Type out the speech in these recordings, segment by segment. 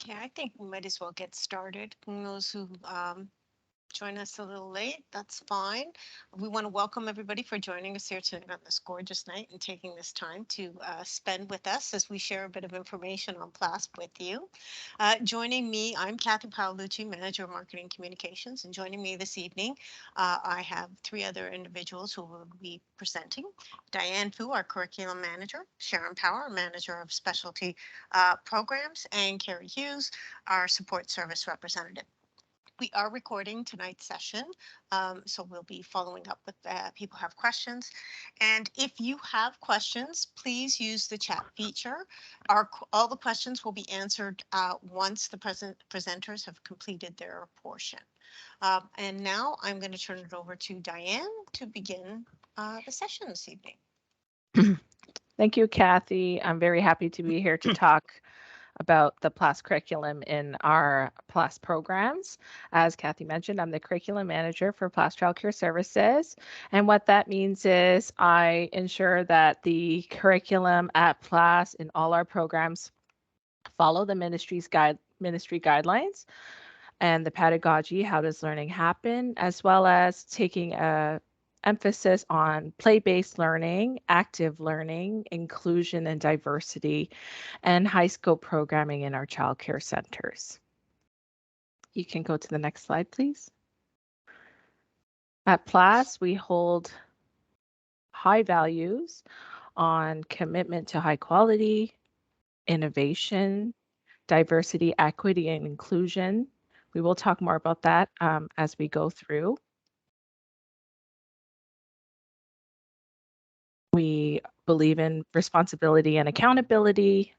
Okay, I think we might as well get started. And those who join us a little late, that's fine. We want to welcome everybody for joining us here tonight on this gorgeous night and taking this time to spend with us as we share a bit of information on PLASP with you. Joining me, I'm Kathy Paolucci, Manager of Marketing Communications, and joining me this evening, I have three other individuals who will be presenting. Diane Fu, our Curriculum Manager, Sharon Power, Manager of Specialty Programs, and Carrie Hughes, our Support Service Representative. We are recording tonight's session, so we'll be following up with people who have questions. And if you have questions, please use the chat feature. All the questions will be answered once the presenters have completed their portion. And now I'm going to turn it over to Diane to begin the session this evening. Thank you, Kathy. I'm very happy to be here to talk about the PLAS curriculum in our PLAS programs. As Kathy mentioned, I'm the curriculum manager for PLAS Childcare Services. And what that means is I ensure that the curriculum at PLAS in all our programs follow the ministry guidelines and the pedagogy, how does learning happen, as well as taking a emphasis on play-based learning, active learning, inclusion and diversity, and high scope programming in our child care centers. You can go to the next slide, please. At PLAS, we hold high values on commitment to high quality, innovation, diversity, equity, and inclusion. We will talk more about that as we go through. We believe in responsibility and accountability,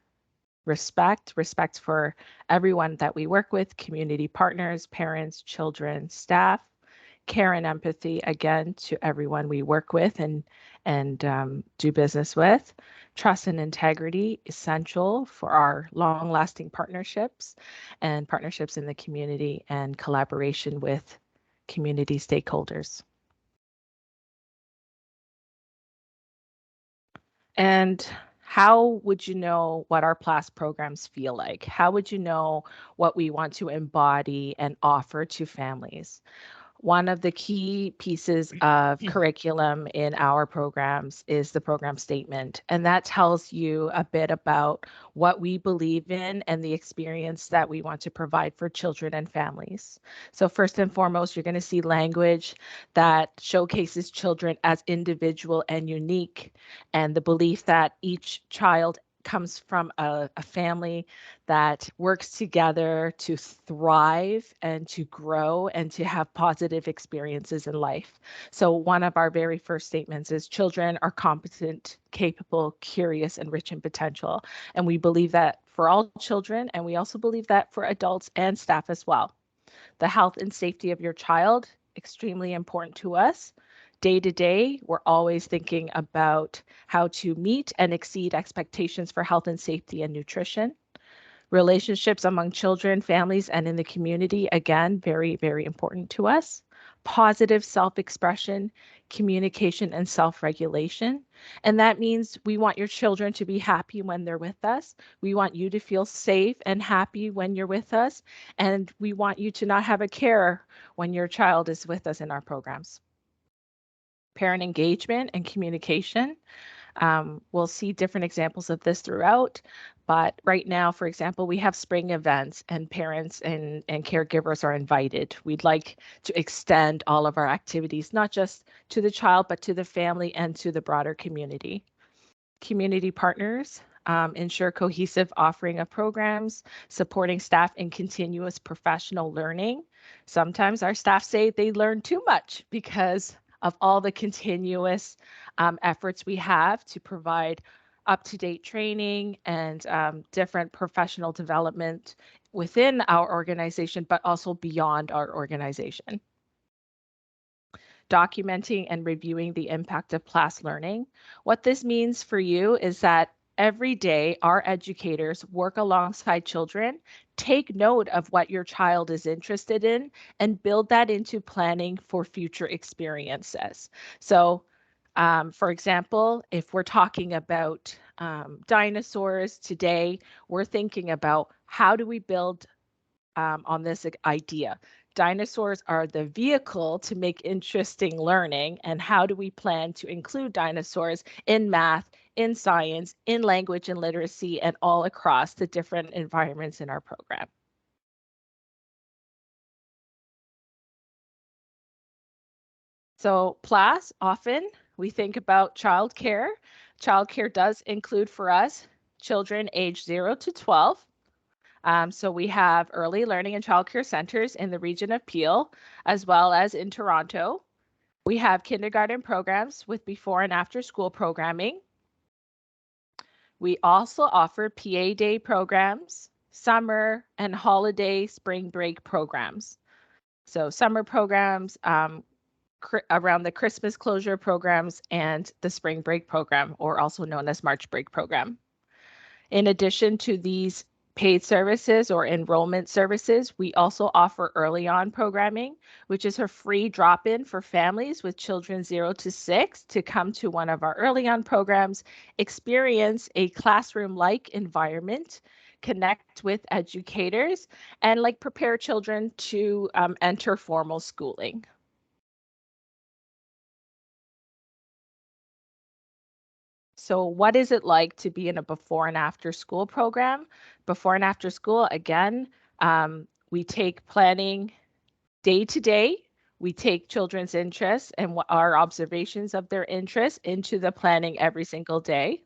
respect for everyone that we work with, community partners, parents, children, staff, care and empathy, again, to everyone we work with and do business with. Trust and integrity, essential for our long-lasting partnerships and partnerships in the community and collaboration with community stakeholders. And how would you know what our PLAS programs feel like? How would you know what we want to embody and offer to families? One of the key pieces of curriculum in our programs is the program statement, and that tells you a bit about what we believe in and the experience that we want to provide for children and families. So first and foremost, you're going to see language that showcases children as individual and unique, and the belief that each child comes from a family that works together to thrive and to grow and to have positive experiences in life. So one of our very first statements is children are competent, capable, curious, and rich in potential. And we believe that for all children, and we also believe that for adults and staff as well. The health and safety of your child, extremely important to us. Day to day, we're always thinking about how to meet and exceed expectations for health and safety and nutrition. Relationships among children, families, and in the community, again, very, very important to us. Positive self-expression, communication, and self-regulation. And that means we want your children to be happy when they're with us. We want you to feel safe and happy when you're with us. And we want you to not have a care when your child is with us in our programs. Parent engagement and communication. We'll see different examples of this throughout, But right now, for example, we have spring events and parents and caregivers are invited. We'd like to extend all of our activities, not just to the child, but to the family and to the broader community. Community partners ensure cohesive offering of programs, supporting staff in continuous professional learning. Sometimes our staff say they learn too much because of all the continuous efforts we have to provide up-to-date training and different professional development within our organization, but also beyond our organization. Documenting and reviewing the impact of PLAS learning. What this means for you is that every day our educators work alongside children, take note of what your child is interested in, and build that into planning for future experiences. So, for example, if we're talking about dinosaurs today, we're thinking about how do we build on this idea. Dinosaurs are the vehicle to make interesting learning, and how do we plan to include dinosaurs in math, in science, in language and literacy, and all across the different environments in our program. So PLAS, often we think about childcare. Childcare does include for us children age 0 to 12. So we have early learning and childcare centers in the region of Peel, as well as in Toronto. We have kindergarten programs with before and after school programming. We also offer PA day programs, summer and holiday spring break programs. So summer programs around the Christmas closure programs and the spring break program, or also known as March break program. In addition to these paid services or enrollment services, we also offer early on programming, which is a free drop-in for families with children 0 to 6 to come to one of our early on programs, experience a classroom-like environment, connect with educators, and like prepare children to enter formal schooling. So what is it like to be in a before and after school program? Before and after school, again, we take planning day to day. We take children's interests and our observations of their interests into the planning every single day.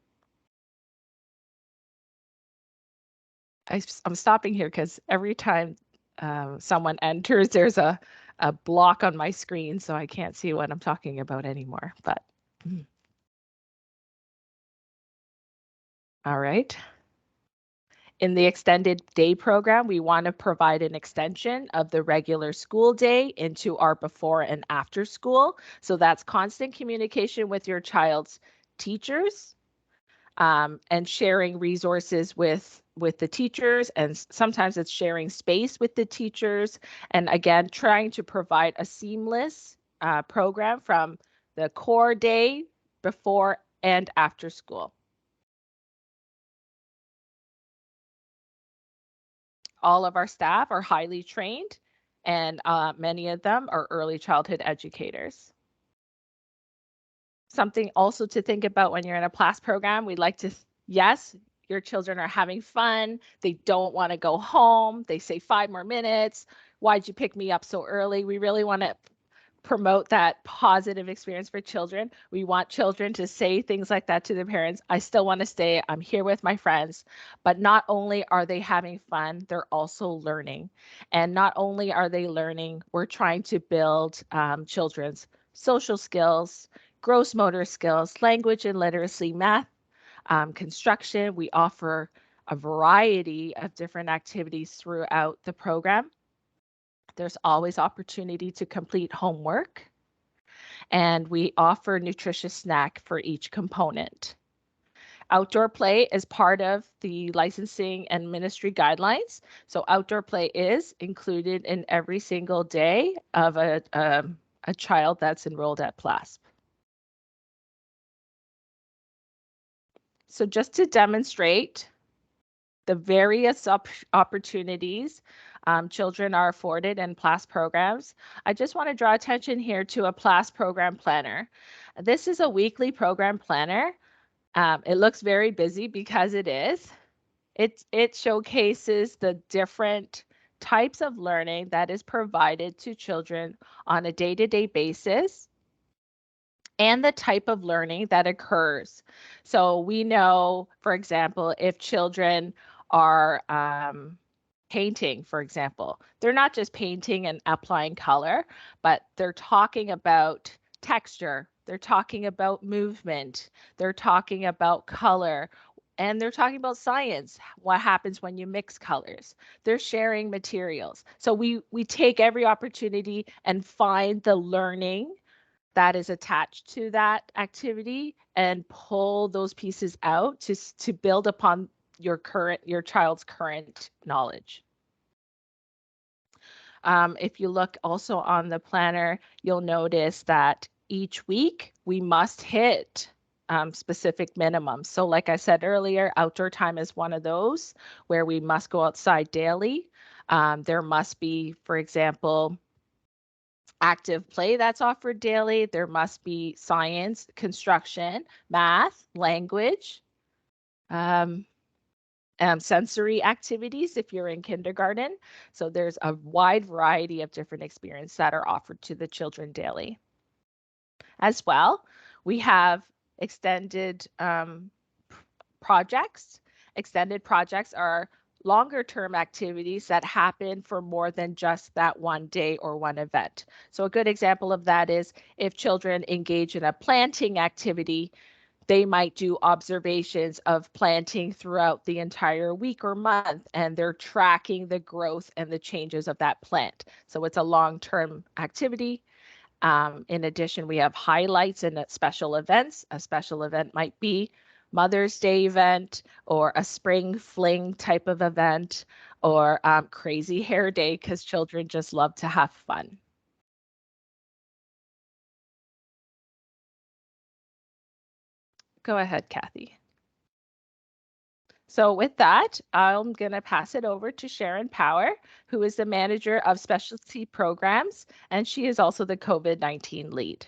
I'm stopping here because every time someone enters, there's a block on my screen, so I can't see what I'm talking about anymore. But all right. In the extended day program, we want to provide an extension of the regular school day into our before and after school. So that's constant communication with your child's teachers and sharing resources with the teachers. And sometimes it's sharing space with the teachers. And again, trying to provide a seamless program from the core day before and after school. All of our staff are highly trained, and many of them are early childhood educators. Something also to think about when you're in a PLAS program, we'd like to, yes, your children are having fun. They don't want to go home. They say 5 more minutes. Why'd you pick me up so early? We really want to promote that positive experience for children. We want children to say things like that to their parents. I still want to stay. I'm here with my friends. But not only are they having fun, they're also learning. And not only are they learning, we're trying to build children's social skills, gross motor skills, language and literacy, math, construction. We offer a variety of different activities throughout the program. There's always opportunity to complete homework, and we offer nutritious snack for each component. Outdoor play is part of the licensing and ministry guidelines. So outdoor play is included in every single day of a child that's enrolled at PLASP. So just to demonstrate the various opportunities children are afforded in PLAS programs, I just want to draw attention here to a PLAS program planner. This is a weekly program planner. It looks very busy because it is. It showcases the different types of learning that is provided to children on a day-to-day basis and the type of learning that occurs. So we know, for example, if children are painting, for example, they're not just painting and applying color, but they're talking about texture, they're talking about movement, they're talking about color, and they're talking about science, what happens when you mix colors. They're sharing materials. So we take every opportunity and find the learning that is attached to that activity and pull those pieces out to build upon your child's current knowledge. If you look also on the planner, you'll notice that each week we must hit specific minimums. So like I said earlier, outdoor time is one of those where we must go outside daily. There must be, for example, active play that's offered daily. There must be science, construction, math, language, um, sensory activities if you're in kindergarten. So there's a wide variety of different experiences that are offered to the children daily. As well, we have extended projects. Extended projects are longer term activities that happen for more than just that one day or one event. So a good example of that is if children engage in a planting activity, they might do observations of planting throughout the entire week or month, and they're tracking the growth and the changes of that plant. So it's a long-term activity. In addition, we have highlights and special events. A special event might be Mother's Day event or a spring fling type of event or crazy hair day because children just love to have fun. Go ahead, Kathy. So with that, I'm going to pass it over to Sharon Power, who is the manager of specialty programs, and she is also the COVID-19 lead.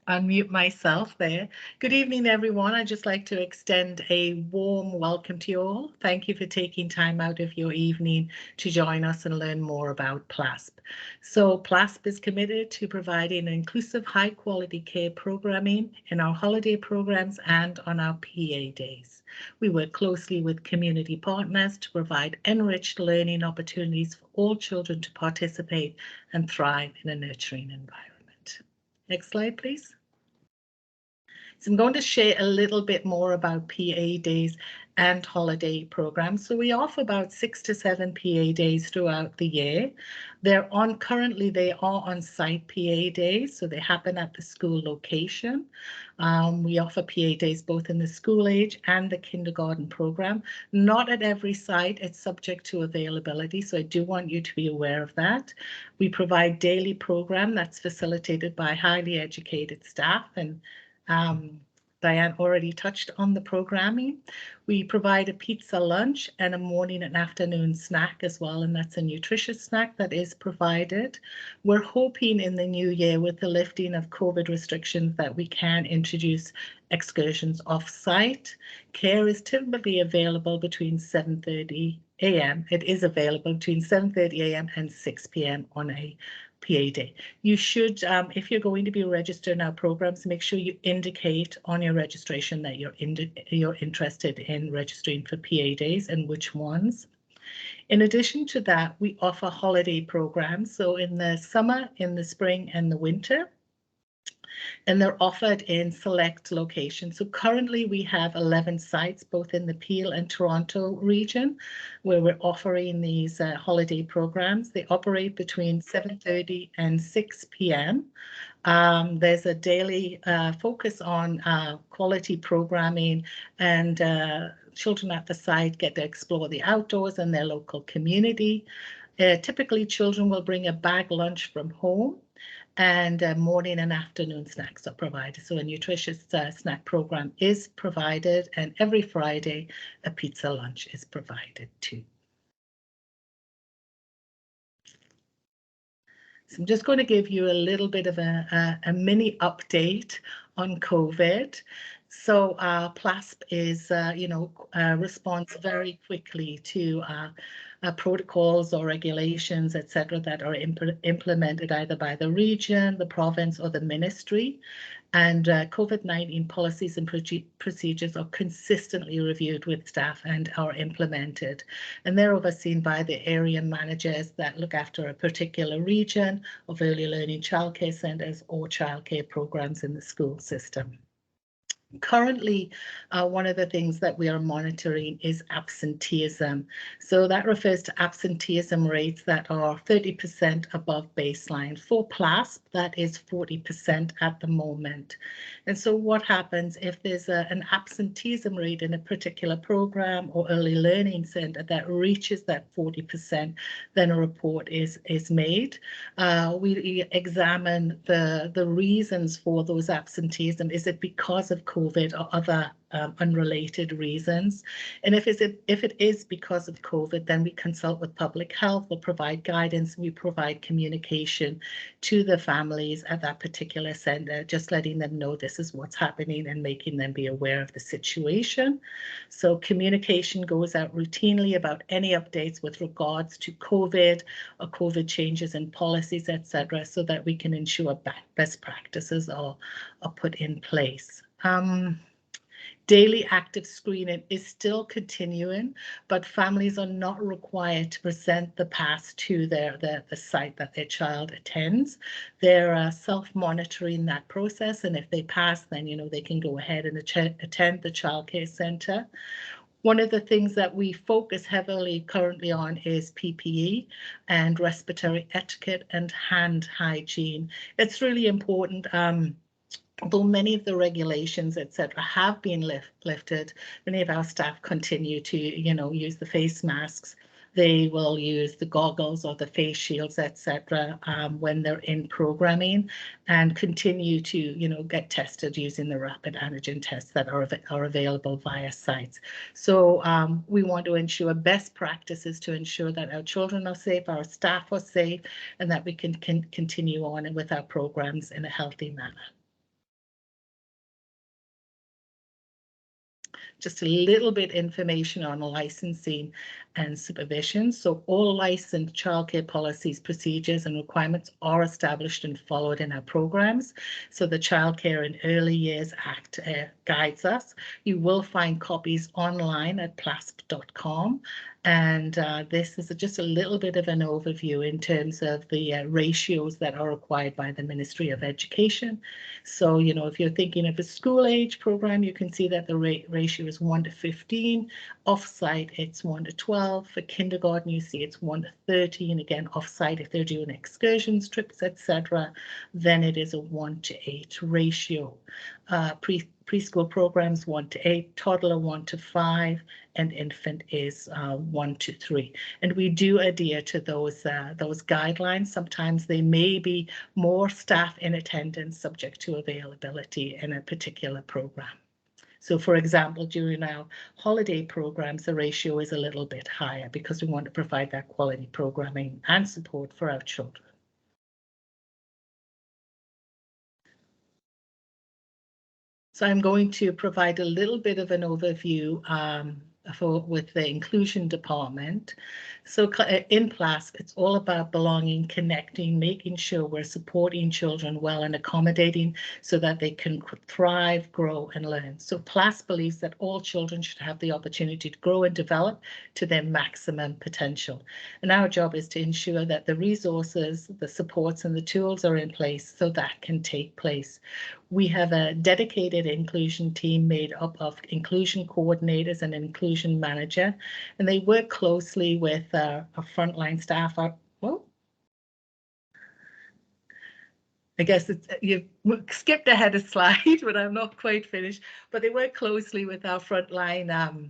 Unmute myself there. Good evening, everyone. I'd just like to extend a warm welcome to you all. Thank you for taking time out of your evening to join us and learn more about PLASP. So PLASP is committed to providing inclusive, high-quality care programming in our holiday programs and on our PA days. We work closely with community partners to provide enriched learning opportunities for all children to participate and thrive in a nurturing environment. Next slide, please. So I'm going to share a little bit more about PA days and holiday programs. So we offer about 6 to 7 PA days throughout the year. Currently they are on-site PA days, so they happen at the school location. We offer PA days both in the school age and the kindergarten program. Not at every site, it's subject to availability, so I do want you to be aware of that. We provide daily program that's facilitated by highly educated staff, and Diane already touched on the programming. We provide a pizza lunch and a morning and afternoon snack as well, and that's a nutritious snack that is provided. We're hoping in the new year with the lifting of COVID restrictions that we can introduce excursions off-site. Care is typically available between 7:30 a.m. It is available between 7:30 a.m. and 6 p.m. on a PA day. You should, if you're going to be registered in our programs, make sure you indicate on your registration that you're interested in registering for PA days and which ones. In addition to that, we offer holiday programs. So in the summer, in the spring, and the winter, and they're offered in select locations. So currently we have 11 sites, both in the Peel and Toronto region, where we're offering these holiday programs. They operate between 7:30 and 6 p.m. There's a daily focus on quality programming, and children at the site get to explore the outdoors and their local community. Typically, children will bring a bag lunch from home, and morning and afternoon snacks are provided. So a nutritious snack program is provided, and every Friday a pizza lunch is provided too. So I'm just going to give you a little bit of a mini update on COVID. So PLASP is, responds very quickly to protocols or regulations, etc., that are implemented either by the region, the province, or the ministry. And COVID-19 policies and procedures are consistently reviewed with staff and are implemented. And they're overseen by the area managers that look after a particular region of early learning childcare centres or childcare programs in the school system. Currently, one of the things that we are monitoring is absenteeism. So that refers to absenteeism rates that are 30% above baseline. For PLASP, that is 40% at the moment. And so what happens if there's an absenteeism rate in a particular program or early learning centre that reaches that 40%, then a report is made. We examine the reasons for those absenteeism. Is it because of COVID or other unrelated reasons? And if it is because of COVID, then we consult with public health, we'll provide guidance, we provide communication to the families at that particular centre, just letting them know this is what's happening and making them be aware of the situation. So communication goes out routinely about any updates with regards to COVID or COVID changes in policies, etc., so that we can ensure best practices are put in place. Daily active screening is still continuing, but families are not required to present the pass to the site that their child attends. They're self-monitoring that process, and if they pass, then they can go ahead and attend the childcare centre. One of the things that we focus heavily currently on is PPE and respiratory etiquette and hand hygiene. It's really important. Although many of the regulations, etc., have been lifted, many of our staff continue to, use the face masks. They will use the goggles or the face shields, etc., when they're in programming, and continue to, get tested using the rapid antigen tests that are available via sites. So we want to ensure best practices to ensure that our children are safe, our staff are safe, and that we can continue on with our programs in a healthy manner. Just a little bit information on licensing and supervision. So all licensed childcare policies, procedures and requirements are established and followed in our programs. So the Childcare in Early Years Act guides us. You will find copies online at plasp.com. And this is just a little bit of an overview in terms of the ratios that are required by the Ministry of Education. So, if you're thinking of a school age program, you can see that the ratio is 1 to 15. Off-site, it's 1 to 12. For kindergarten, you see it's 1 to 13. Again, off-site, if they're doing excursions, trips, etc., then it is a 1 to 8 ratio. Preschool programs 1 to 8, toddler 1 to 5, and infant is 1 to 3. And we do adhere to those guidelines. Sometimes they may be more staff in attendance subject to availability in a particular program. So for example, during our holiday programs, the ratio is a little bit higher because we want to provide that quality programming and support for our children. So I'm going to provide a little bit of an overview with the inclusion department. So in PLASP, it's all about belonging, connecting, making sure we're supporting children well and accommodating so that they can thrive, grow and learn. So PLASP believes that all children should have the opportunity to grow and develop to their maximum potential. And our job is to ensure that the resources, the supports and the tools are in place so that can take place. We have a dedicated inclusion team made up of inclusion coordinators and inclusion manager, and they work closely with our frontline staff. I guess you've skipped ahead a slide, but I'm not quite finished. But they work closely with our frontline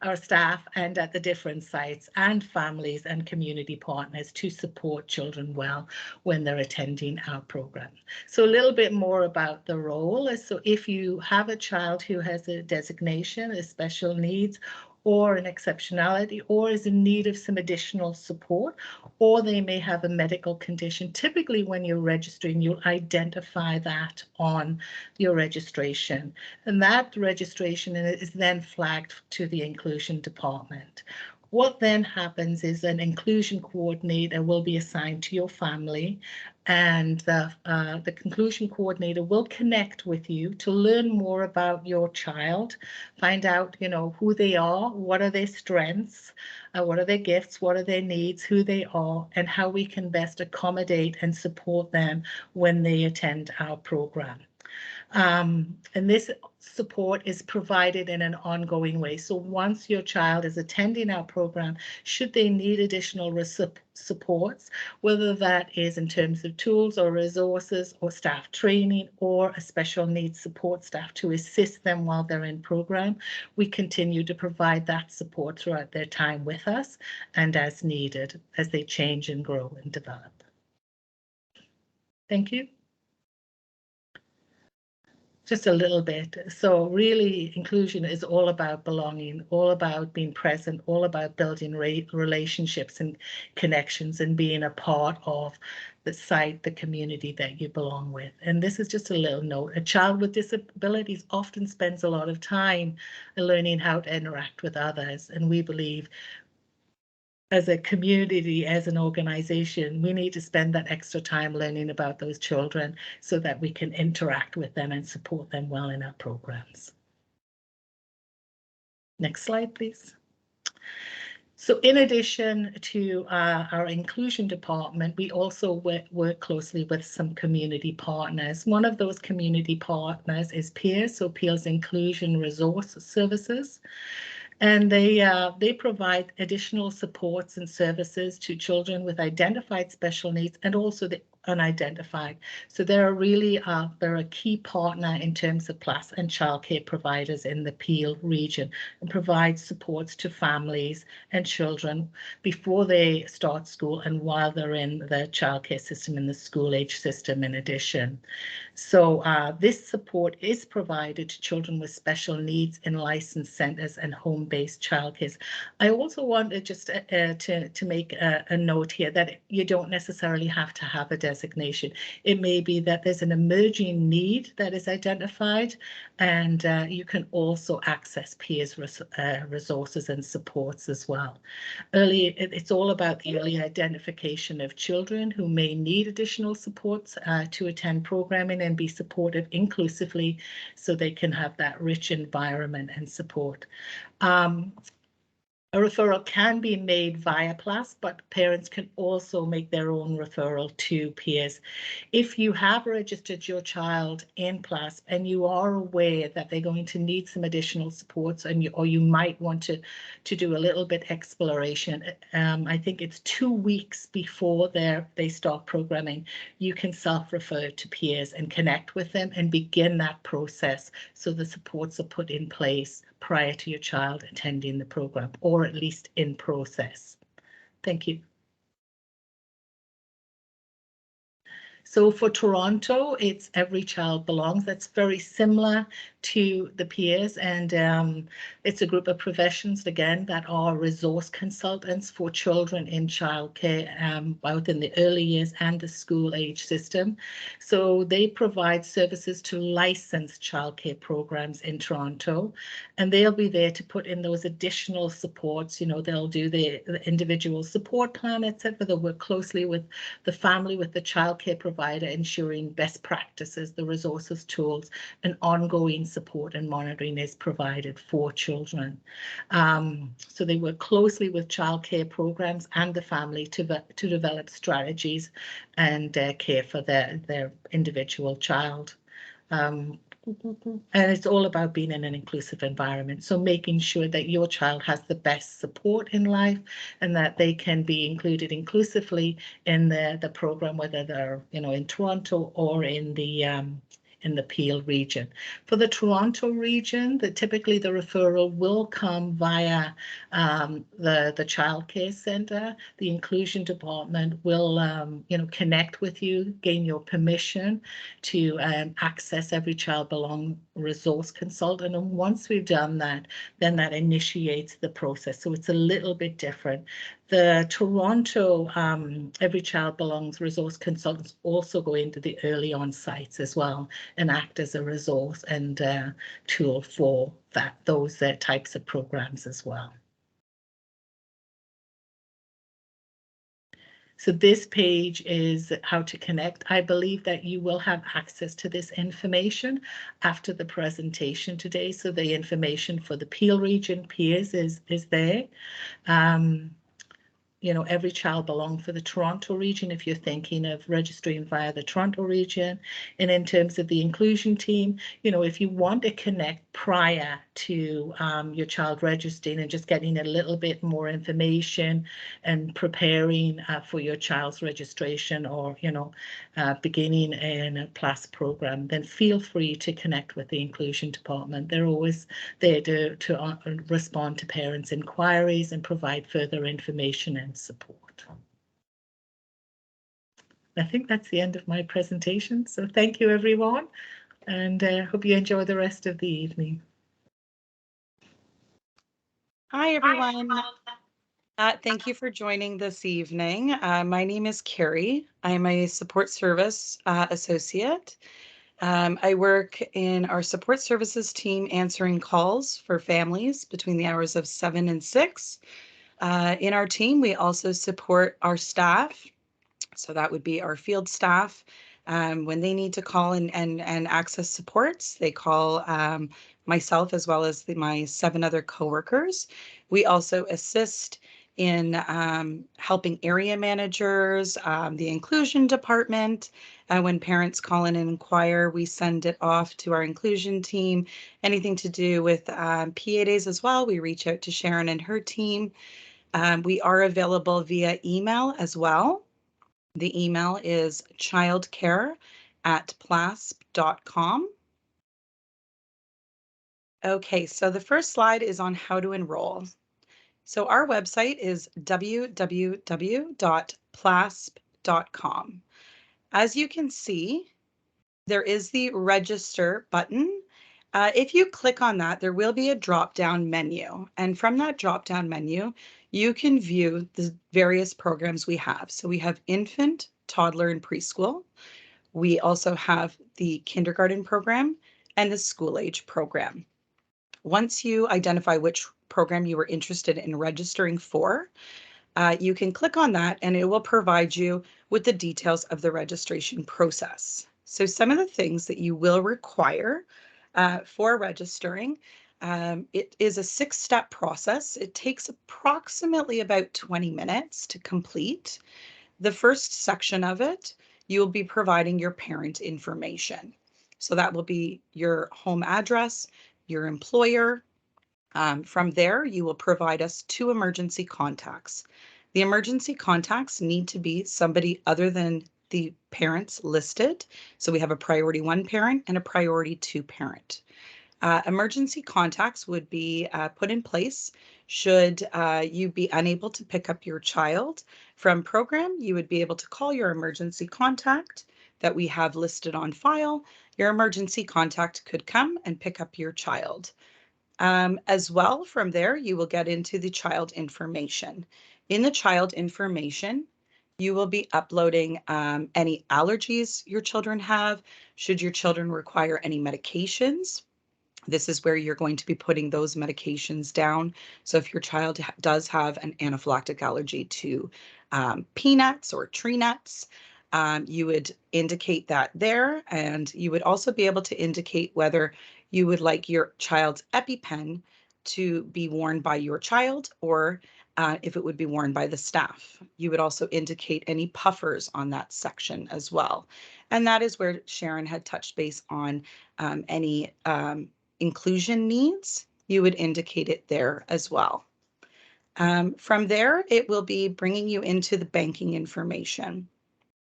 our staff and at the different sites and families and community partners to support children well when they're attending our program. So a little bit more about the role. So if you have a child who has a designation, a special needs, or an exceptionality, or is in need of some additional support, or they may have a medical condition. Typically, when you're registering, you'll identify that on your registration, and that registration is then flagged to the inclusion department. What then happens is an inclusion coordinator will be assigned to your family, and the inclusion coordinator will connect with you to learn more about your child, find out, who they are, what are their strengths, what are their gifts, what are their needs, who they are, and how we can best accommodate and support them when they attend our program. And this support is provided in an ongoing way. So once your child is attending our program, should they need additional supports, whether that is in terms of tools or resources or staff training or a special needs support staff to assist them while they're in program, we continue to provide that support throughout their time with us and as needed as they change and grow and develop. Thank you. Just a little bit. So really, inclusion is all about belonging, all about being present, all about building relationships and connections and being a part of the site, the community that you belong with. And this is just a little note. A child with disabilities often spends a lot of time learning how to interact with others. And we believe as a community, as an organization, we need to spend that extra time learning about those children so that we can interact with them and support them well in our programs. Next slide, please. So in addition to our inclusion department, we also work closely with some community partners. One of those community partners is PEERS, so PEERS Inclusion Resource Services. And they provide additional supports and services to children with identified special needs and also the unidentified. So they're a key partner in terms of PLASP and childcare providers in the Peel region and provide supports to families and children before they start school and while they're in the childcare system, in the school age system in addition. So this support is provided to children with special needs in licensed centres and home-based childcare. I also want to just to make a note here that you don't necessarily have to have a designation. It may be that there's an emerging need that is identified, and you can also access PEERS resources and supports as well. It's all about the early identification of children who may need additional supports to attend programming and be supported inclusively so they can have that rich environment and support. A referral can be made via PLASP, but parents can also make their own referral to PEERS. If you have registered your child in PLASP and you are aware that they're going to need some additional supports, or you might want to do a little bit exploration, I think it's 2 weeks before they start programming, you can self-refer to PEERS and connect with them and begin that process so the supports are put in place prior to your child attending the program, or at least in process. Thank you. So for Toronto, it's Every Child Belongs. That's very similar to the PEERS, and it's a group of professions, again, that are resource consultants for children in childcare, both in the early years and the school age system. So they provide services to licensed childcare programs in Toronto, and they'll be there to put in those additional supports. They'll do the individual support plan, etc. They'll work closely with the family, with the childcare provider, ensuring best practices, the resources, tools, and ongoing support and monitoring is provided for children. So they work closely with childcare programs and the family to develop strategies and care for their individual child. And it's all about being in an inclusive environment. So making sure that your child has the best support in life and that they can be included inclusively in the program, whether they're in Toronto or in the in the Peel region. For the Toronto region, typically the referral will come via the childcare centre. The inclusion department will connect with you, gain your permission to access Every Child Belongs resource consultant. And once we've done that, then that initiates the process. So it's a little bit different. The Toronto Every Child Belongs resource consultants also go into the early on sites as well and act as a resource and tool for those types of programs as well. So this page is how to connect. I believe that you will have access to this information after the presentation today. So the information for the Peel region peers is there. Every Child Belongs for the Toronto region, if you're thinking of registering via the Toronto region. And in terms of the inclusion team, if you want to connect prior to your child registering and just getting a little bit more information and preparing for your child's registration or, beginning in a PLASP program, then feel free to connect with the inclusion department. They're always there to respond to parents' inquiries and provide further information and support. I think that's the end of my presentation. So thank you, everyone, and hope you enjoy the rest of the evening. Hi, everyone. Thank you for joining this evening. My name is Carrie. I'm a support service associate. I work in our support services team answering calls for families between the hours of 7 and 6. In our team, we also support our staff. So that would be our field staff. When they need to call and access supports, they call myself as well as my 7 other coworkers. We also assist in helping area managers, the inclusion department. When parents call in and inquire, we send it off to our inclusion team. Anything to do with PA days as well, we reach out to Sharon and her team. We are available via email as well. The email is childcare@plasp.com. Okay, so the first slide is on how to enroll. So our website is www.plasp.com. As you can see, there is the register button. If you click on that, there will be a drop-down menu. And from that drop-down menu, you can view the various programs we have. So we have infant, toddler, and preschool. We also have the kindergarten program and the school age program. Once you identify which program you are interested in registering for, you can click on that and it will provide you with the details of the registration process. So some of the things that you will require for registering, it is a 6-step process. It takes approximately about 20 minutes to complete. The first section of it, you will be providing your parent information. So that will be your home address, your employer. From there, you will provide us 2 emergency contacts. The emergency contacts need to be somebody other than the parents listed. So we have a priority 1 parent and a priority 2 parent. Emergency contacts would be put in place should you be unable to pick up your child from program. You would be able to call your emergency contact that we have listed on file. Your emergency contact could come and pick up your child. As well, from there, you will get into the child information. In the child information, you will be uploading any allergies your children have. Should your children require any medications, this is where you're going to be putting those medications down. So if your child does have an anaphylactic allergy to peanuts or tree nuts, you would indicate that there. And you would also be able to indicate whether you would like your child's EpiPen to be worn by your child or if it would be worn by the staff. You would also indicate any puffers on that section as well. And that is where Sharon had touched base on any inclusion needs. You would indicate it there as well. From there, it will be bringing you into the banking information.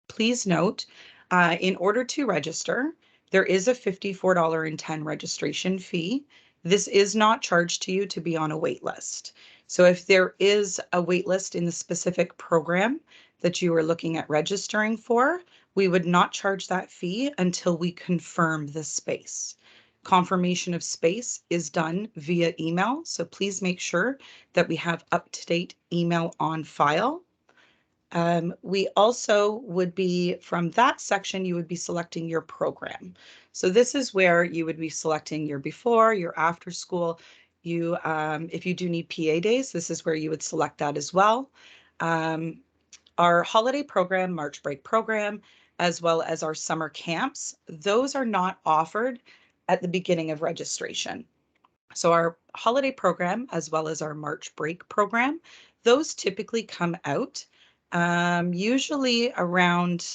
Please note, in order to register, There is a $54.10 registration fee. This is not charged to you to be on a wait list. So if there is a wait list in the specific program that you are looking at registering for, we would not charge that fee until we confirm the space. Confirmation of space is done via email, so please make sure that we have up-to-date email on file. We also would be, from that section, you would be selecting your program. So this is where you would be selecting your before, your after school. You, if you do need PA days, this is where you would select that as well. Our holiday program, March break program, as well as our summer camps, those are not offered at the beginning of registration. So our holiday program, as well as our March break program, those typically come out usually around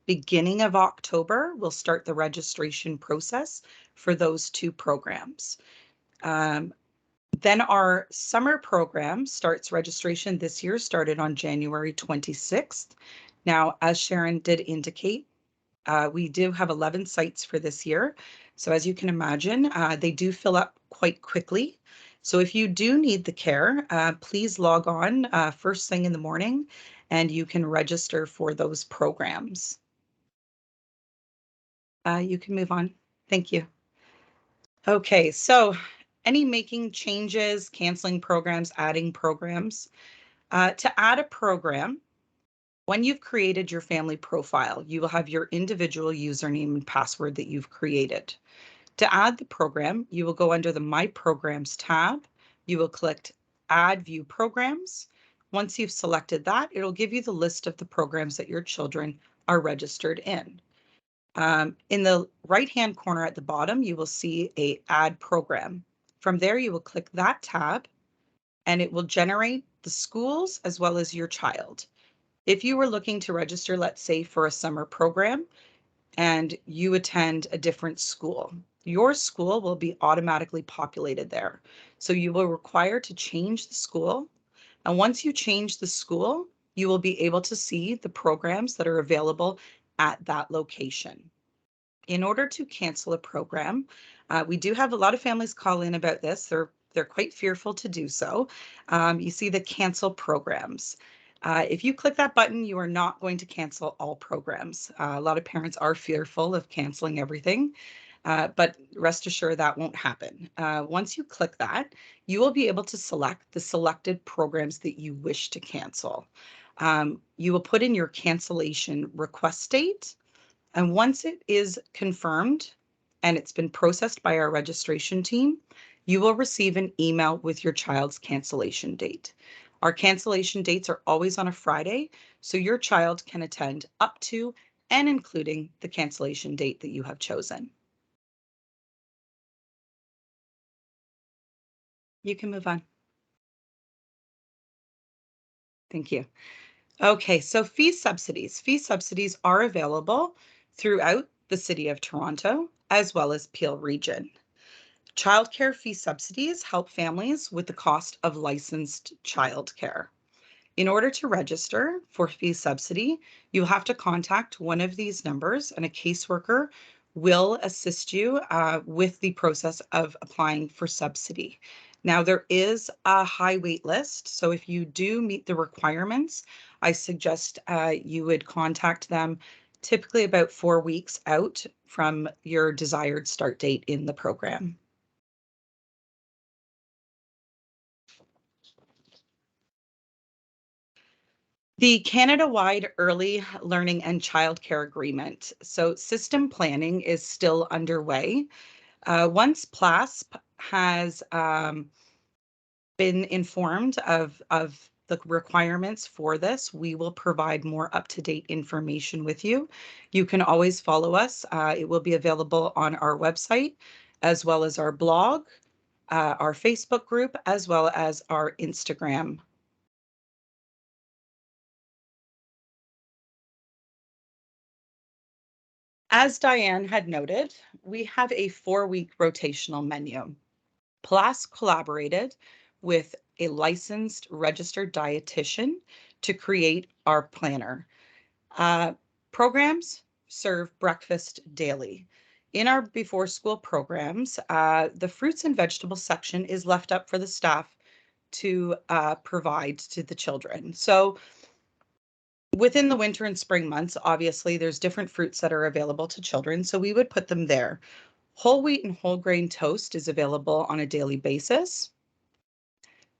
beginning of October. We'll start the registration process for those two programs. Then our summer program starts registration this year, started on January 26th. Now, as Sharon did indicate, we do have 11 sites for this year. So as you can imagine, they do fill up quite quickly. So if you do need the care, please log on first thing in the morning and you can register for those programs. You can move on. Thank you. Okay, so any making changes, canceling programs, adding programs. To add a program, when you've created your family profile, you will have your individual username and password that you've created. To add the program, you will go under the My Programs tab. You will click Add View Programs. Once you've selected that, it'll give you the list of the programs that your children are registered in. In the right-hand corner at the bottom, you will see a Add Program. From there, you will click that tab and it will generate the schools as well as your child. If you were looking to register, let's say for a summer program, and you attend a different school, your school will be automatically populated there. So you will require to change the school. And once you change the school, you will be able to see the programs that are available at that location. In order to cancel a program, we do have a lot of families call in about this. They're quite fearful to do so. You see the cancel programs. If you click that button, you are not going to cancel all programs. A lot of parents are fearful of canceling everything, but rest assured that won't happen. Once you click that, you will be able to select the selected programs that you wish to cancel. You will put in your cancellation request date, and once it is confirmed and it's been processed by our registration team, you will receive an email with your child's cancellation date. Our cancellation dates are always on a Friday, so your child can attend up to and including the cancellation date that you have chosen. You can move on. Thank you. Okay, so fee subsidies. Fee subsidies are available throughout the City of Toronto as well as Peel Region. Childcare fee subsidies help families with the cost of licensed childcare. In order to register for fee subsidy, you have to contact one of these numbers and a caseworker will assist you with the process of applying for subsidy. Now, there is a high wait list, so if you do meet the requirements, I suggest you would contact them typically about 4 weeks out from your desired start date in the program. The Canada-wide Early Learning and Childcare Agreement. So system planning is still underway. Once PLASP has been informed of the requirements for this, we will provide more up-to-date information with you. You can always follow us. It will be available on our website, as well as our blog, our Facebook group, as well as our Instagram. As Diane had noted, we have a 4-week rotational menu. PLASP collaborated with a licensed registered dietitian to create our planner. Programs serve breakfast daily. In our before school programs, the fruits and vegetables section is left up for the staff to provide to the children. So within the winter and spring months, obviously there's different fruits that are available to children. So we would put them there. Whole wheat and whole grain toast is available on a daily basis.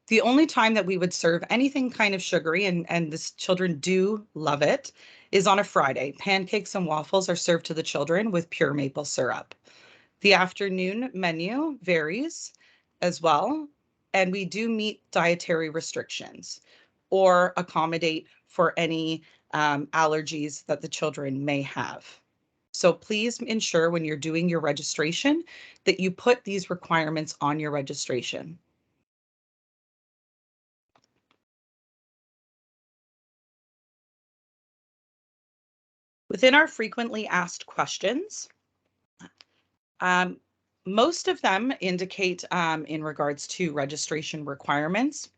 The only time that we would serve anything kind of sugary, and the children do love it, is on a Friday. Pancakes and waffles are served to the children with pure maple syrup. The afternoon menu varies as well, and we do meet dietary restrictions or accommodate for any allergies that the children may have. So please ensure when you're doing your registration that you put these requirements on your registration. Within our frequently asked questions, most of them indicate in regards to registration requirements,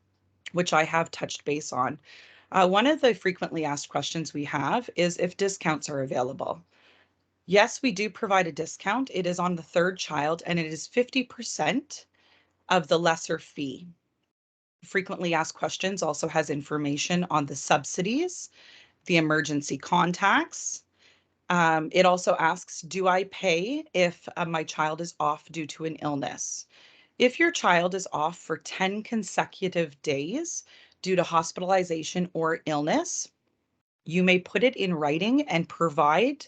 which I have touched base on. One of the frequently asked questions we have is if discounts are available. Yes, we do provide a discount. It is on the third child, and it is 50% of the lesser fee. Frequently asked questions also has information on the subsidies, the emergency contacts. It also asks, do I pay if my child is off due to an illness? If your child is off for 10 consecutive days due to hospitalization or illness, you may put it in writing and provide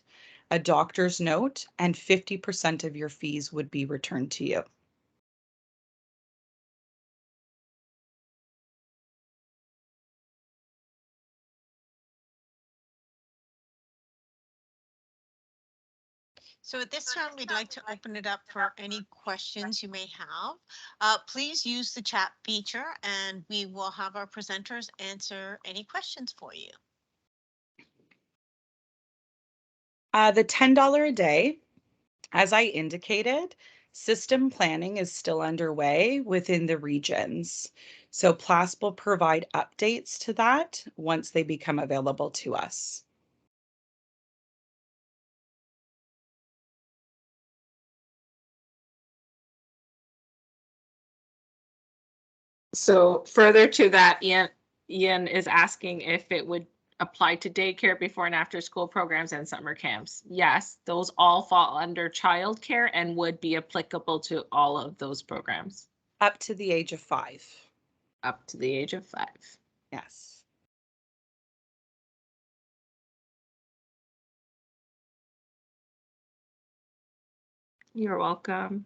a doctor's note, and 50% of your fees would be returned to you. So at this time, we'd like to open it up for any questions you may have. Please use the chat feature and we will have our presenters answer any questions for you. The $10 a day, as I indicated, system planning is still underway within the regions. So PLASP will provide updates to that once they become available to us. So further to that, Ian is asking if it would apply to daycare, before and after school programs, and summer camps. Yes, those all fall under childcare and would be applicable to all of those programs. Up to the age of 5. Up to the age of 5. Yes. You're welcome.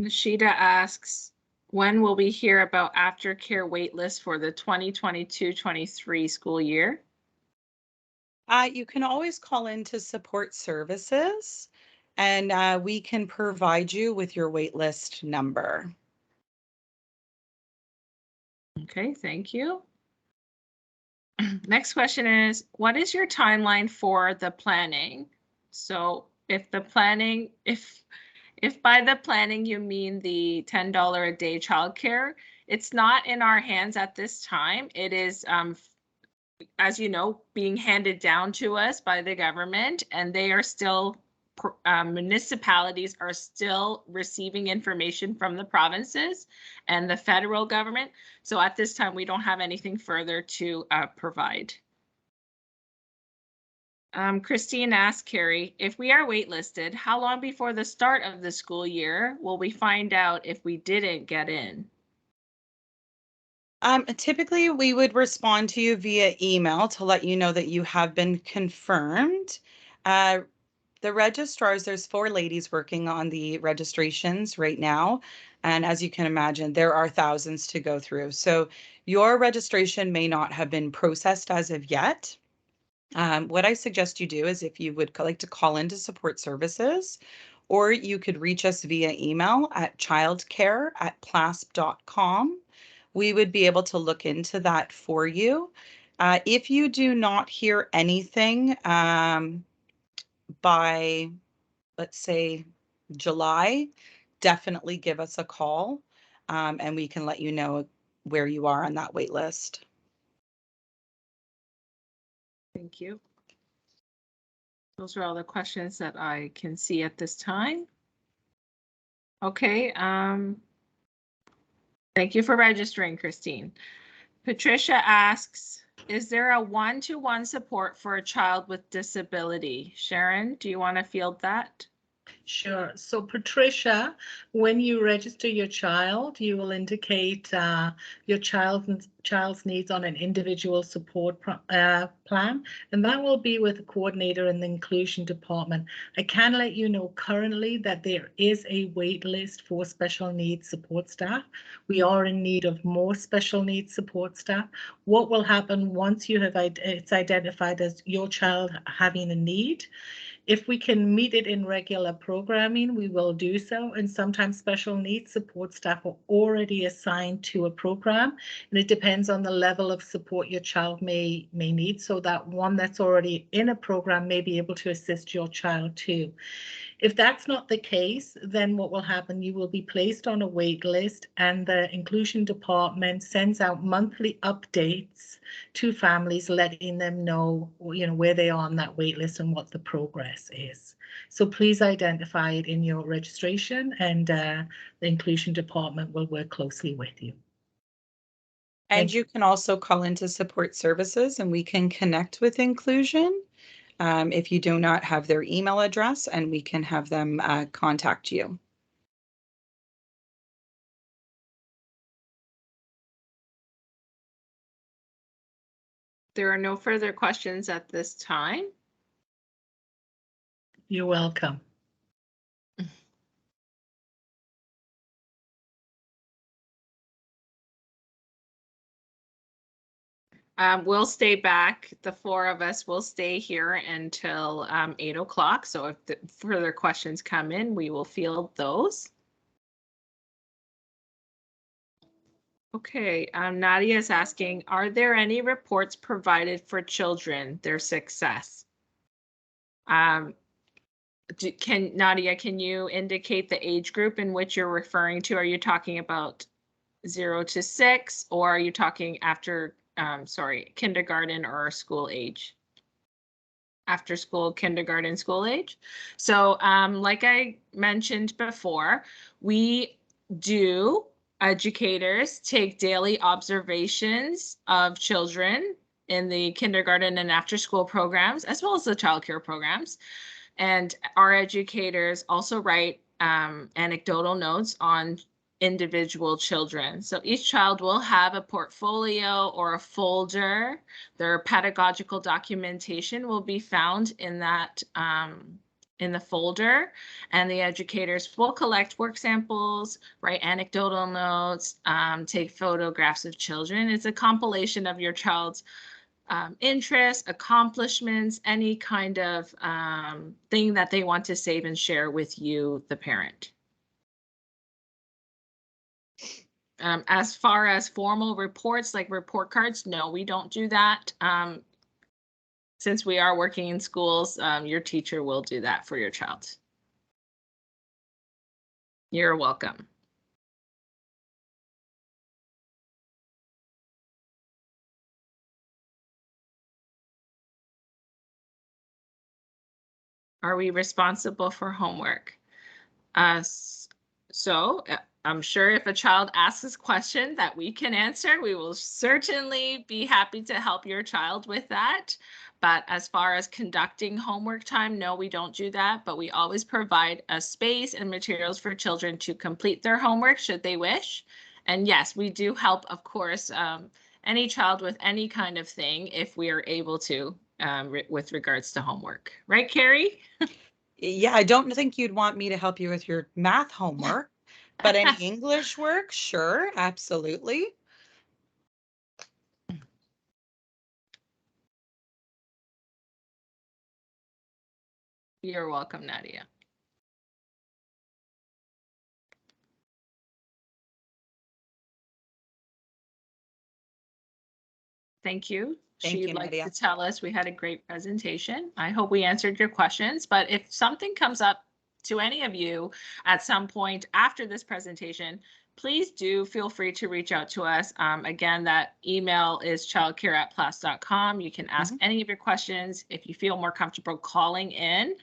Nishida asks, when will we hear about aftercare waitlist for the 2022-23 school year? You can always call into support services, and we can provide you with your waitlist number. Okay, thank you. Next question is, what is your timeline for the planning? So if the planning, if by the planning you mean the $10 a day childcare, it's not in our hands at this time. It is, as you know, being handed down to us by the government, and they are still, municipalities are still receiving information from the provinces and the federal government. So at this time, we don't have anything further to provide. Christine asked Carrie, if we are waitlisted, how long before the start of the school year will we find out if we didn't get in? Typically, we would respond to you via email to let you know that you have been confirmed. The registrars, there's 4 ladies working on the registrations right now. And as you can imagine, there are thousands to go through. So your registration may not have been processed as of yet. What I suggest you do is, if you would like to call into support services, or you could reach us via email at childcare@plasp.com. We would be able to look into that for you. If you do not hear anything by, let's say, July, definitely give us a call, and we can let you know where you are on that wait list. Thank you. Those are all the questions that I can see at this time. Okay. Thank you for registering, Christine. Patricia asks, is there a one-to-one support for a child with disability? Sharon, do you want to field that? Sure. So Patricia, when you register your child, you will indicate your child's needs on an individual support plan, and that will be with a coordinator in the inclusion department. I can let you know currently that there is a wait list for special needs support staff. We are in need of more special needs support staff. What will happen once you have it's identified as your child having a need? If we can meet it in regular programming, we will do so. And sometimes special needs support staff are already assigned to a program, and it depends on the level of support your child may need. So that one that's already in a program may be able to assist your child too. If that's not the case, then what will happen, you will be placed on a wait list, and the inclusion department sends out monthly updates to families, letting them know, where they are on that wait list and what the progress is. So please identify it in your registration, and the inclusion department will work closely with you. And you can also call into support services and we can connect with inclusion if you do not have their email address, and we can have them contact you. There are no further questions at this time. You're welcome. We'll stay back. The four of us will stay here until 8 o'clock. So if the further questions come in, we will field those. Okay, Nadia is asking, are there any reports provided for children, their success? Nadia, can you indicate the age group in which you're referring to? Are you talking about 0 to 6, or are you talking after, kindergarten or school age? After school, kindergarten, school age. So like I mentioned before, we do, educators take daily observations of children in the kindergarten and after school programs, as well as the childcare programs. And our educators also write anecdotal notes on individual children. So each child will have a portfolio or a folder. Their pedagogical documentation will be found in that in the folder, and the educators will collect work samples, write anecdotal notes, take photographs of children. It's a compilation of your child's interests, accomplishments, any kind of thing that they want to save and share with you, the parent. As far as formal reports like report cards, no, we don't do that. Since we are working in schools, your teacher will do that for your child. You're welcome. Are we responsible for homework? So I'm sure if a child asks a question that we can answer, we will certainly be happy to help your child with that. But as far as conducting homework time, no, we don't do that. But we always provide a space and materials for children to complete their homework should they wish. And yes, we do help, of course, any child with any kind of thing if we are able to with regards to homework. Right, Carrie? Yeah, I don't think you'd want me to help you with your math homework, but any English work, sure, absolutely. You're welcome, Nadia. Thank you. Thank she'd you, like Nadia. to tell us. We had a great presentation. I hope we answered your questions, but if something comes up to any of you at some point after this presentation, please do feel free to reach out to us. Again, that email is childcare@plas.com. You can ask any of your questions. If you feel more comfortable calling in,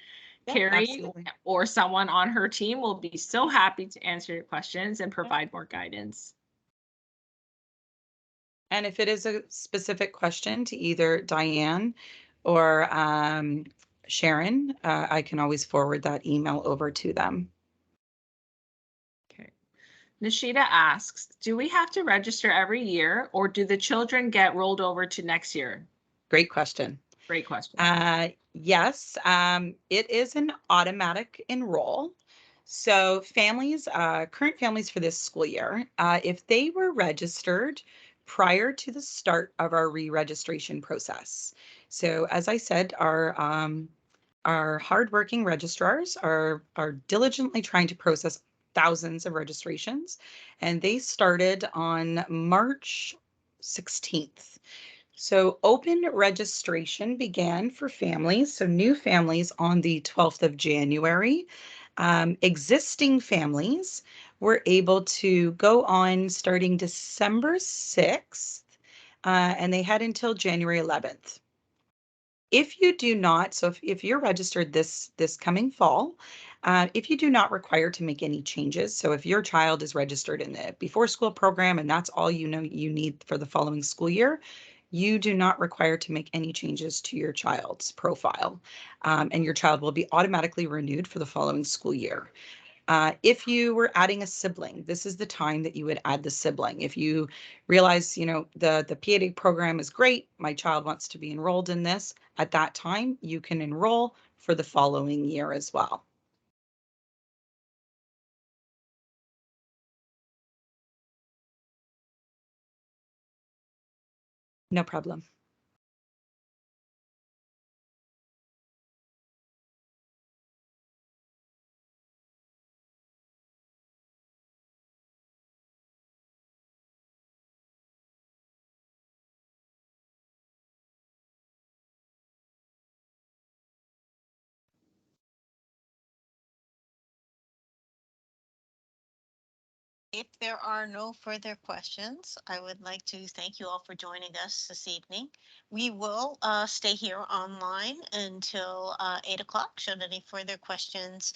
Yeah, Carrie absolutely. or someone on her team will be so happy to answer your questions and provide more guidance. And if it is a specific question to either Diane or Sharon, I can always forward that email over to them. Okay. Nishita asks, do we have to register every year or do the children get rolled over to next year? Great question. Great question. Yes, it is an automatic enroll. So families, current families for this school year, if they were registered prior to the start of our re-registration process. So as I said, our hardworking registrars are diligently trying to process thousands of registrations, and they started on March 16th. So open registration began for families, so new families on the 12th of January. Existing families were able to go on starting December 6th, and they had until January 11th. If you do not, so if you're registered this coming fall, if you do not require to make any changes, so if your child is registered in the before school program and that's all you know you need for the following school year, you do not require to make any changes to your child's profile, and your child will be automatically renewed for the following school year. If you were adding a sibling, this is the time that you would add the sibling. If you realize, you know, the PAD program is great, my child wants to be enrolled in this, at that time, you can enroll for the following year as well. No problem. If there are no further questions, I would like to thank you all for joining us this evening. We will stay here online until 8 o'clock should any further questions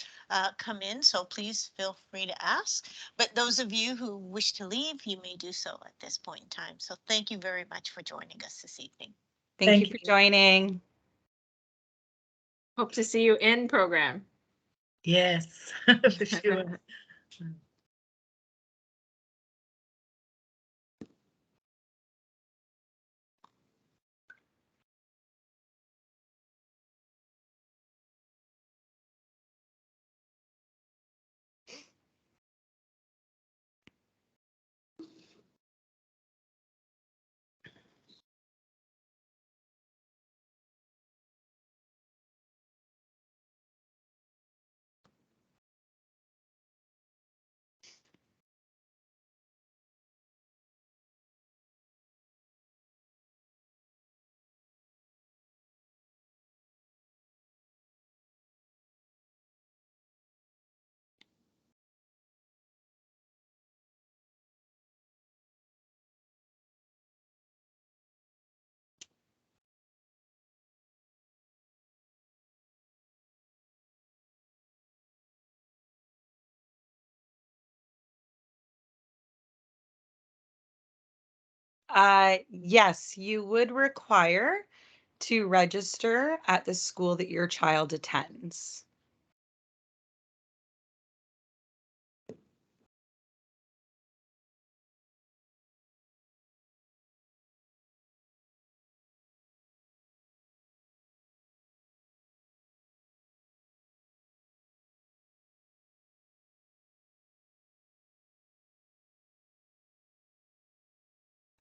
come in. So please feel free to ask. But those of you who wish to leave, you may do so at this point in time. So thank you very much for joining us this evening. Thank you for joining. Hope to see you in program. Yes, for sure. Yes, you would require to register at the school that your child attends.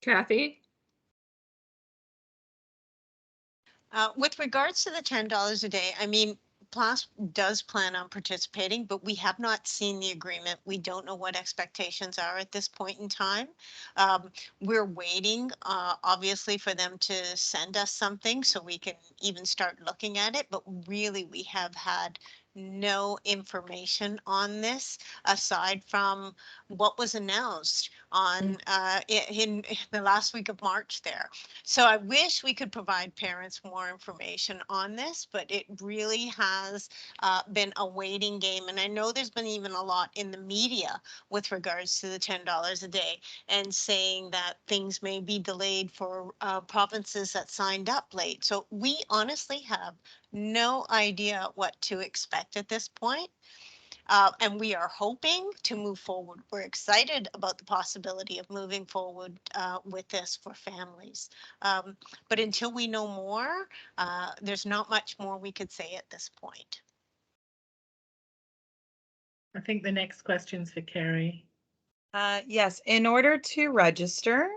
Kathy? With regards to the $10 a day, I mean, PLASP does plan on participating, but we have not seen the agreement. We don't know what expectations are at this point in time. We're waiting, obviously, for them to send us something so we can even start looking at it. But really, we have had no information on this aside from what was announced on in the last week of March there. So I wish we could provide parents more information on this, but it really has been a waiting game. And I know there's been even a lot in the media with regards to the $10 a day and saying that things may be delayed for provinces that signed up late. So we honestly have no idea what to expect at this point. And we are hoping to move forward. We're excited about the possibility of moving forward with this for families. But until we know more, there's not much more we could say at this point. I think the next question's for Carrie. Yes, in order to register,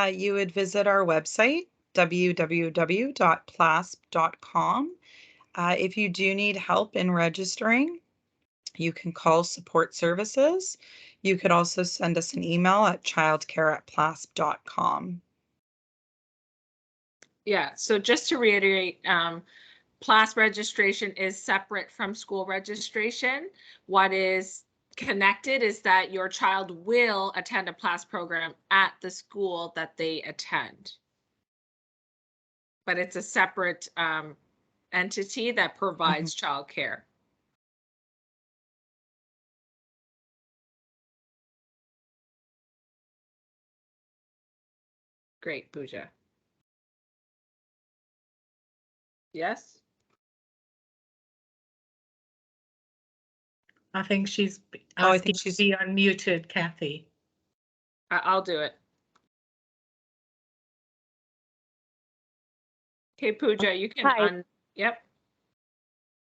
you would visit our website, www.plasp.com. If you do need help in registering, you can call support services. You could also send us an email at childcare@plasp.com. Yeah, so just to reiterate, PLASP registration is separate from school registration. What is connected is that your child will attend a PLASP program at the school that they attend. But it's a separate entity that provides childcare. Great, Pooja. Yes? I think she's Oh, I asking think to she's. be unmuted, Kathy. I'll do it. Okay, Pooja, you can Hi. Yep.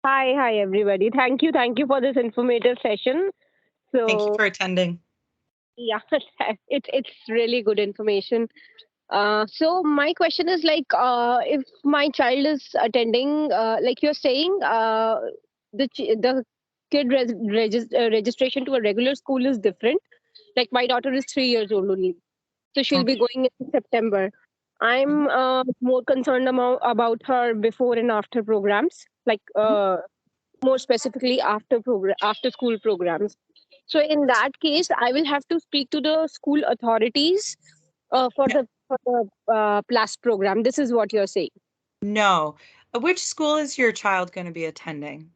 Hi, everybody. Thank you for this informative session. Thank you So for attending. yeah, it's really good information. So my question is like, if my child is attending, like you're saying, the kid registration to a regular school is different. Like my daughter is 3 years old only, so she'll be going in September. I'm more concerned about her before and after programs, like more specifically after school programs. So in that case, I will have to speak to the school authorities for the PLAS program. This is what you're saying. No. Which school is your child going to be attending?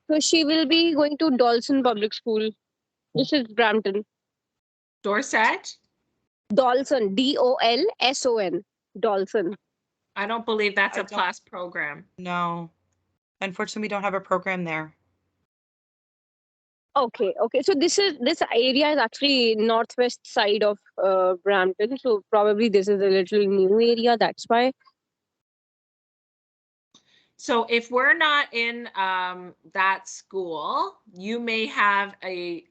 So she will be going to Dawson Public School. This is Brampton. Dorset? Dawson, Dolson. Dawson. I don't believe that's I a don't- PLAS program. No. Unfortunately, we don't have a program there. Okay. So this area is actually northwest side of Brampton. So probably this is a little new area. That's why. So if we're not in that school, you may have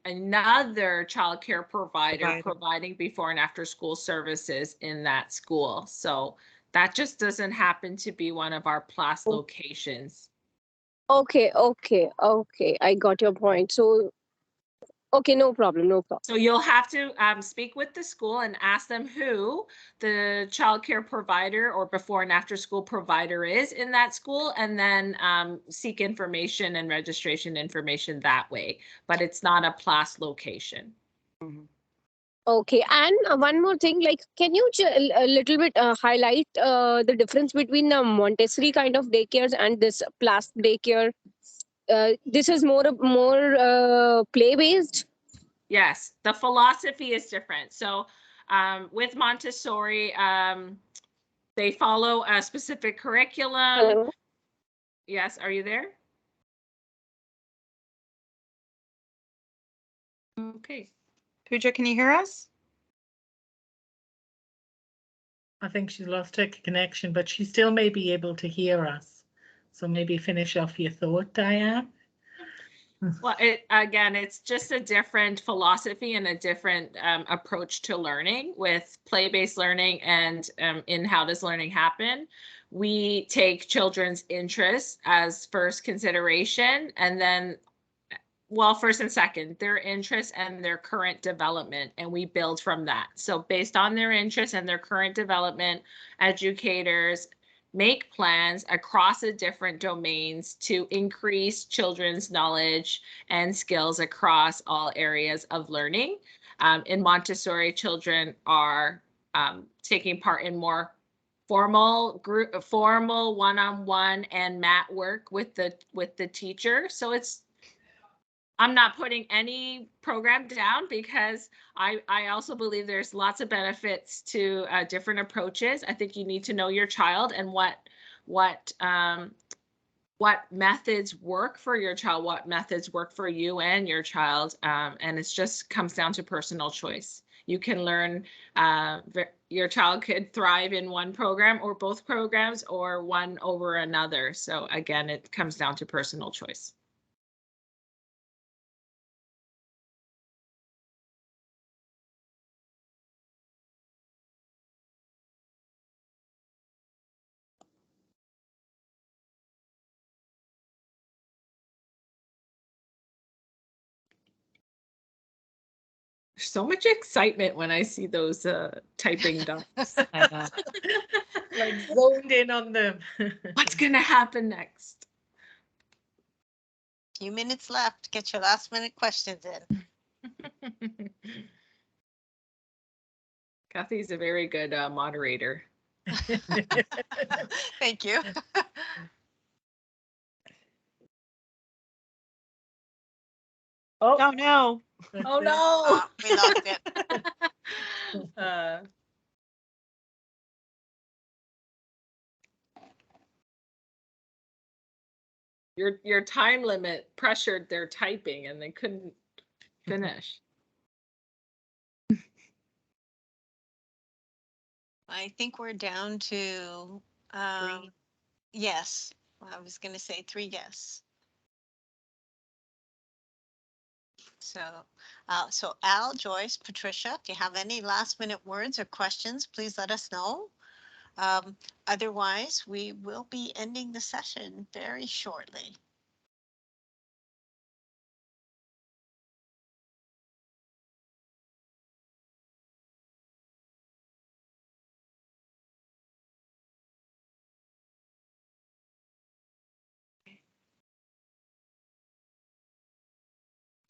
another childcare provider providing before and after school services in that school. So that just doesn't happen to be one of our PLAS locations. Okay. I got your point. So, okay, no problem. So you'll have to speak with the school and ask them who the childcare provider or before and after school provider is in that school, and then seek information and registration information that way. But it's not a PLAS location. Okay, and one more thing, like, can you a little bit highlight the difference between the Montessori kind of daycares and this PLAS daycare? This is more play based. Yes, the philosophy is different. So with Montessori, they follow a specific curriculum. Hello? Yes, are you there? Okay. Pooja, can you hear us? I think she's lost her connection, but she still may be able to hear us. So maybe finish off your thought, Diane. Well, it's just a different philosophy and a different approach to learning with play-based learning and in how does learning happen. we take children's interests as first consideration, and then, well, first and second, their interests and their current development, and we build from that. So based on their interests and their current development, educators make plans across the different domains to increase children's knowledge and skills across all areas of learning. In Montessori, children are taking part in more formal one-on-one and mat work with the teacher. So I'm not putting any program down, because I also believe there's lots of benefits to different approaches. I think you need to know your child and what methods work for your child, what methods work for you and your child, and it just comes down to personal choice. You can learn, your child could thrive in one program or both programs, or one over another. So again, it comes down to personal choice. So much excitement when I see those typing dots. Like zoned in on them. What's going to happen next? Few minutes left. Get your last minute questions in. Kathy's a very good moderator. Thank you. Oh no. Oh no. We lost it. Your time limit pressured their typing and they couldn't finish. I think we're down to, Three. yes, I was going to say 3 yes. So, so Al, Joyce, Patricia, if you have any last minute words or questions, please let us know. Otherwise, we will be ending the session very shortly.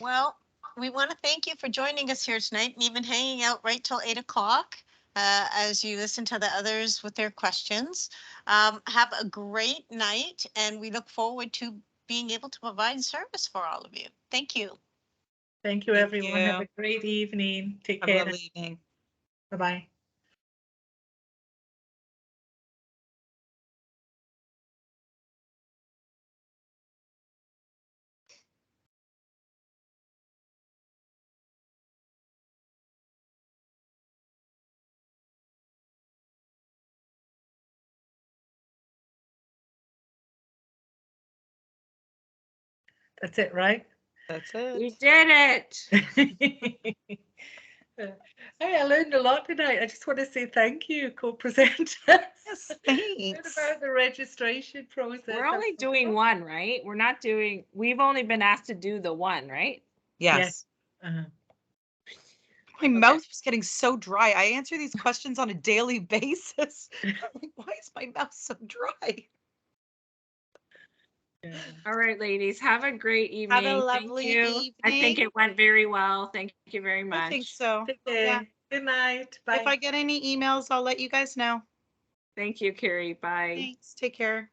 Well, we want to thank you for joining us here tonight and even hanging out right till 8 o'clock as you listen to the others with their questions. Have a great night, and we look forward to being able to provide service for all of you. Thank you. Thank you, Thank everyone. Have you. a great evening. Take Have a care. lovely evening. Bye-bye. That's it, right? That's it. We did it. Hey, I learned a lot tonight. I just want to say thank you, co-presenters. Yes, Learn thanks. about the registration process. We're only doing one, right? We've only been asked to do the one, right? Yes. Uh-huh. My mouth was getting so dry. I answer these questions on a daily basis. I'm like, why is my mouth so dry? Yeah. All right, ladies, have a great evening. Have a Thank lovely you. I think evening. it went very well. Thank you very much. I think so. Take care. Yeah. Good night. Bye. If I get any emails, I'll let you guys know. Thank you, Carrie. Bye. Thanks. Take care.